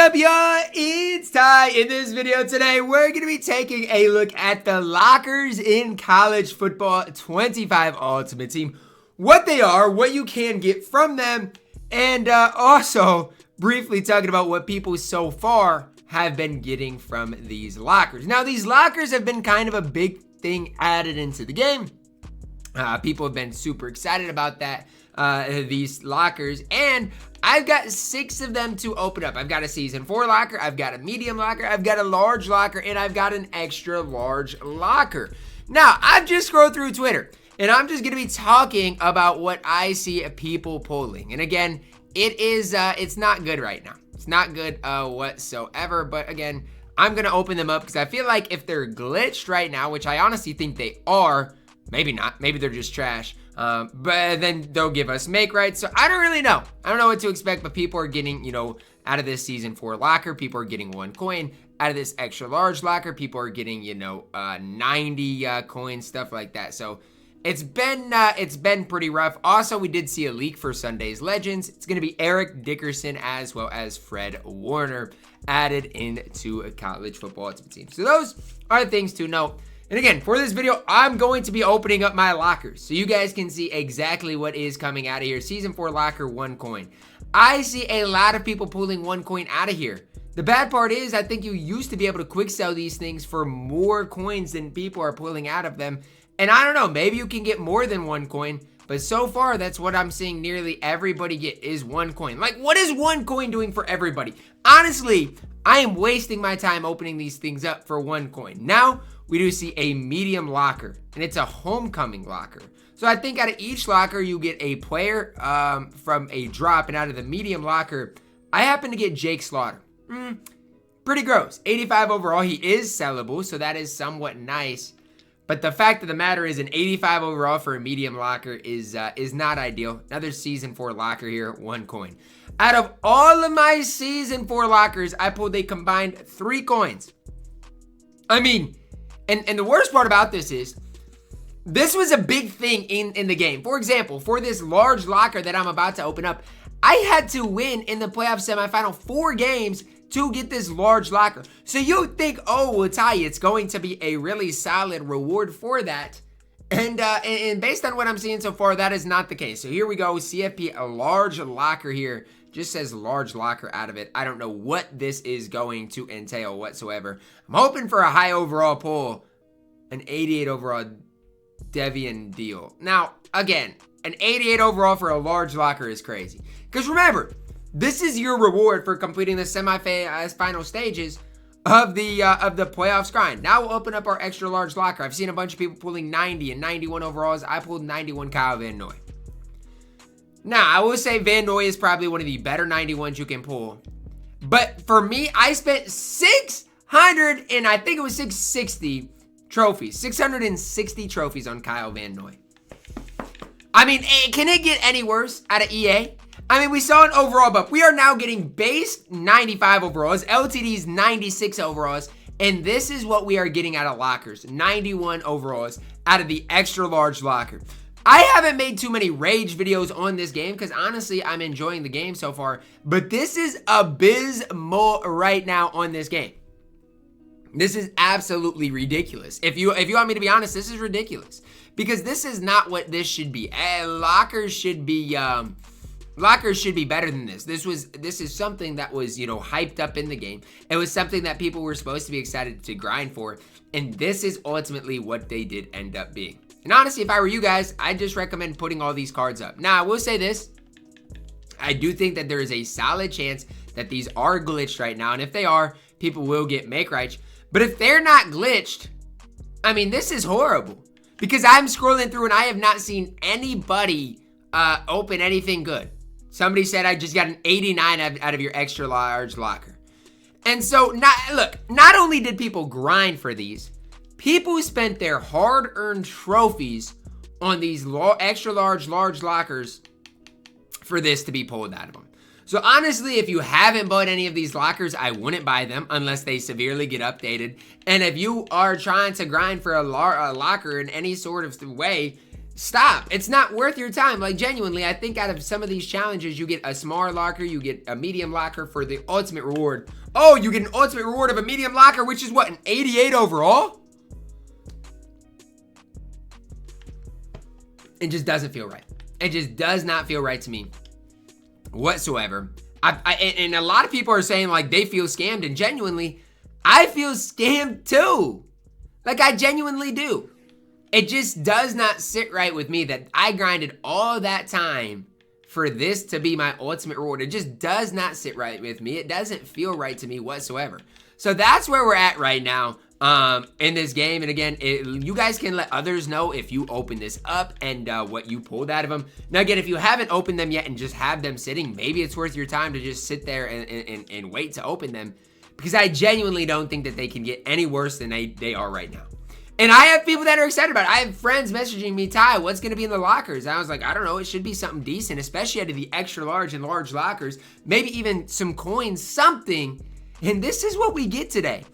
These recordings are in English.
up, y'all? It's Ty. In this video today, we're going to be taking a look at the lockers in college football 25 Ultimate Team, what they are, what you can get from them, and also briefly talking about what people so far have been getting from these lockers. Now, these lockers have been kind of a big thing added into the game. People have been super excited about that, these lockers, and I've got 6 of them to open up. I've got a season 4 locker, I've got a medium locker, I've got a large locker, and I've got an extra large locker. Now, I've just scrolled through Twitter, and I'm just going to be talking about what I see people pulling. And again, it's not good right now. It's not good whatsoever, but again, I'm going to open them up because I feel like if they're glitched right now, which I honestly think they are, maybe not, maybe they're just trash, but then they'll give us Makerights. So I don't really know. I don't know what to expect, but people are getting, out of this season 4 locker, people are getting 1 coin. Out of this extra large locker, people are getting, 90 coins, stuff like that. So it's been pretty rough. Also, we did see a leak for Sunday's Legends. It's going to be Eric Dickerson as well as Fred Warner added into a college football ultimate team. So those are things to note. And again, for this video, I'm going to be opening up my lockers so you guys can see exactly what is coming out of here. Season 4 locker, 1 coin. I see a lot of people pulling 1 coin out of here. The bad part is I think you used to be able to quick sell these things for more coins than people are pulling out of them. And I don't know, maybe you can get more than 1 coin, but so far that's what I'm seeing nearly everybody get is 1 coin. Like, what is 1 coin doing for everybody? Honestly, I am wasting my time opening these things up for 1 coin. Now, we do see a medium locker, and it's a homecoming locker. So I think out of each locker, you get a player from a drop, and out of the medium locker, I happen to get Jake Slaughter. Pretty gross. 85 overall. He is sellable, so that is somewhat nice. But the fact of the matter is an 85 overall for a medium locker is not ideal. Another season 4 locker here, 1 coin. Out of all of my season 4 lockers, I pulled a combined 3 coins. I mean, and the worst part about this is, this was a big thing in the game. For example, for this large locker that I'm about to open up, I had to win in the playoff semifinal 4 games to get this large locker. So you think, oh, well, Ty, it's going to be a really solid reward for that. And based on what I'm seeing so far, that is not the case. So here we go, CFP, a large locker here. Just says large locker out of it. I don't know what this is going to entail whatsoever. I'm hoping for a high overall pull, an 88 overall Devian deal. Now, again, an 88 overall for a large locker is crazy. Because remember, this is your reward for completing the semi-final stages of the playoffs grind. Now we'll open up our extra large locker. I've seen a bunch of people pulling 90 and 91 overalls. I pulled 91 Kyle Van Noy. Now, I will say Van Noy is probably one of the better 91s you can pull. But for me, I spent 600 and I think it was 660 trophies. 660 trophies on Kyle Van Noy. I mean, can it get any worse out of EA? I mean, we saw an overall bump. We are now getting base 95 overalls, LTDs 96 overalls, and this is what we are getting out of lockers. 91 overalls out of the extra large locker. I haven't made too many rage videos on this game because honestly, I'm enjoying the game so far, but this is abysmal right now on this game. This is absolutely ridiculous. If you want me to be honest, this is ridiculous because this is not what this should be. Lockers should be better than this. This is something that was, hyped up in the game. It was something that people were supposed to be excited to grind for, and this is ultimately what they did end up being. And honestly, if I were you guys, I'd just recommend putting all these cards up. Now, I will say this. I do think that there is a solid chance that these are glitched right now, and if they are, people will get Makerights. But if they're not glitched, I mean, this is horrible. Because I'm scrolling through and I have not seen anybody open anything good. Somebody said I just got an 89 out of your extra large locker. And so, not only did people grind for these, people spent their hard-earned trophies on these extra large lockers for this to be pulled out of them. So honestly, if you haven't bought any of these lockers, I wouldn't buy them unless they severely get updated. And if you are trying to grind for a locker in any sort of way, Stop. It's not worth your time. Like, genuinely, I think out of some of these challenges, you get a smaller locker, you get a medium locker for the ultimate reward. Oh, you get an ultimate reward of a medium locker, which is what, an 88 overall? It just doesn't feel right. It just does not feel right to me whatsoever. And a lot of people are saying, like, they feel scammed, and genuinely, I feel scammed too. Like, I genuinely do. It just does not sit right with me that I grinded all that time for this to be my ultimate reward. It just does not sit right with me. It doesn't feel right to me whatsoever. So that's where we're at right now in this game. And again, you guys can let others know if you open this up and what you pulled out of them. Now again, if you haven't opened them yet and just have them sitting, maybe it's worth your time to just sit there and wait to open them, because I genuinely don't think that they can get any worse than they are right now. And I have people that are excited about it. I have friends messaging me, Ty, what's going to be in the lockers? And I was like, I don't know. It should be something decent, especially out of the extra large and large lockers. Maybe even some coins, something. And this is what we get today.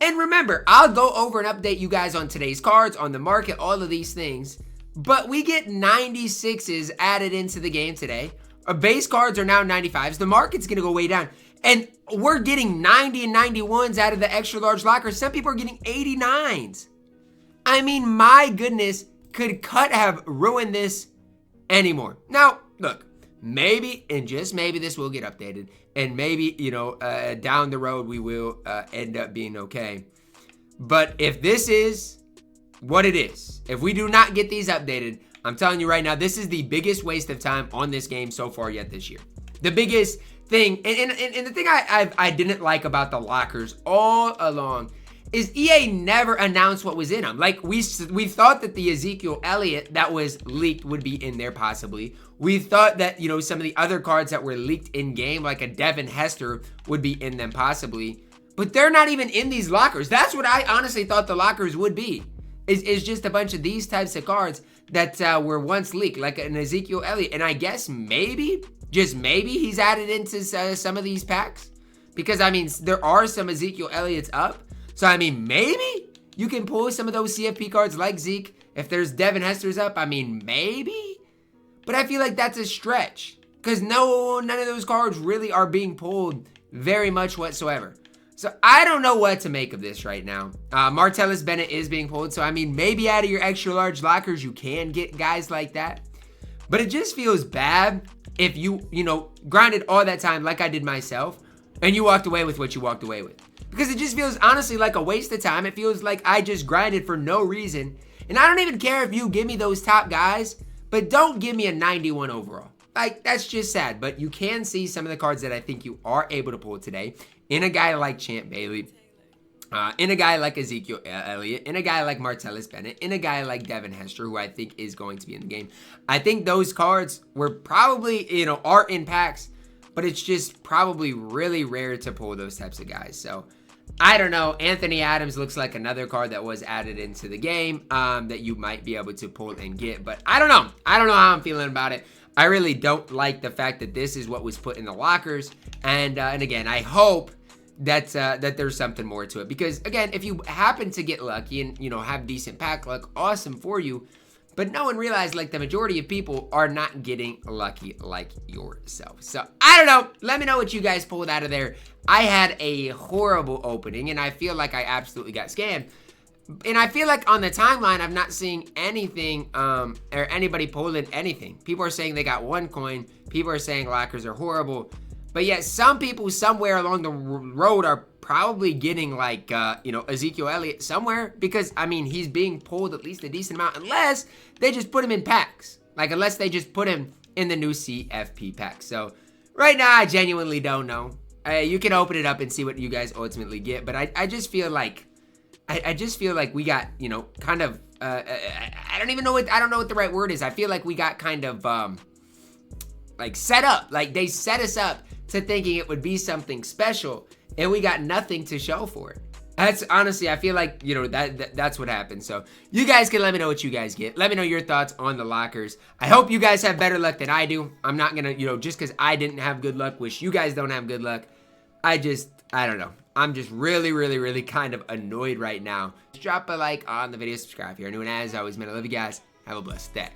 And remember, I'll go over and update you guys on today's cards, on the market, all of these things. But we get 96s added into the game today. Our base cards are now 95s. The market's going to go way down. And we're getting 90 and 91s out of the extra large lockers. Some people are getting 89s. I mean, my goodness, could cut have ruined this anymore? Now, look, maybe, and just maybe, this will get updated. And maybe, you know, down the road, we will end up being okay. But if this is what it is, if we do not get these updated, I'm telling you right now, this is the biggest waste of time on this game so far yet this year. The biggest thing, and the thing I didn't like about the lockers all along is EA never announced what was in them. Like, we thought that the Ezekiel Elliott that was leaked would be in there possibly. We thought that, you know, some of the other cards that were leaked in game, like a Devin Hester, would be in them possibly. But they're not even in these lockers. That's what I honestly thought the lockers would be. Is just a bunch of these types of cards that were once leaked, like an Ezekiel Elliott. And I guess maybe, just maybe, he's added into some of these packs. Because, I mean, there are some Ezekiel Elliott's up. So, I mean, maybe you can pull some of those CFP cards like Zeke. If there's Devin Hester's up, I mean, maybe. But I feel like that's a stretch. Because none of those cards really are being pulled very much whatsoever. So, I don't know what to make of this right now. Martellus Bennett is being pulled. So, I mean, maybe out of your extra large lockers, you can get guys like that. But it just feels bad if you know, grinded all that time like I did myself. And you walked away with what you walked away with. Because it just feels honestly like a waste of time. It feels like I just grinded for no reason. And I don't even care if you give me those top guys, but don't give me a 91 overall. Like, that's just sad. But you can see some of the cards that I think you are able to pull today in a guy like Champ Bailey, in a guy like Ezekiel Elliott, in a guy like Martellus Bennett, in a guy like Devin Hester, who I think is going to be in the game. I think those cards were probably, you know, are in packs, but it's just probably really rare to pull those types of guys. So, I don't know. Anthony Adams looks like another card that was added into the game that you might be able to pull and get. But I don't know. I don't know how I'm feeling about it. I really don't like the fact that this is what was put in the lockers. And again, I hope that there's something more to it. Because, again, if you happen to get lucky and, you know, have decent pack luck, awesome for you. But no one realized, like, the majority of people are not getting lucky like yourself. So, I don't know. Let me know what you guys pulled out of there. I had a horrible opening, and I feel like I absolutely got scammed. And I feel like on the timeline, I'm not seeing anything or anybody pulling anything. People are saying they got one coin. People are saying lockers are horrible. But yet, some people somewhere along the road are probably getting, like, you know, Ezekiel Elliott somewhere. Because, I mean, he's being pulled at least a decent amount. Unless they just put him in packs. Like, unless they just put him in the new CFP pack. So, right now, I genuinely don't know. You can open it up and see what you guys ultimately get. But I just feel like, I just feel like we got, you know, kind of, I don't know what the right word is. I feel like we got kind of, like, set up. Like, they set us up to thinking it would be something special, and we got nothing to show for it. That's honestly, I feel like, you know, that's what happened. So you guys can let me know what you guys get. Let me know your thoughts on the lockers. I hope you guys have better luck than I do. I'm not gonna, you know, just because I didn't have good luck, wish you guys don't have good luck. I don't know. I'm just really kind of annoyed right now. Drop a like on the video, subscribe if you're new, and as always, man, I love you guys. Have a blessed day.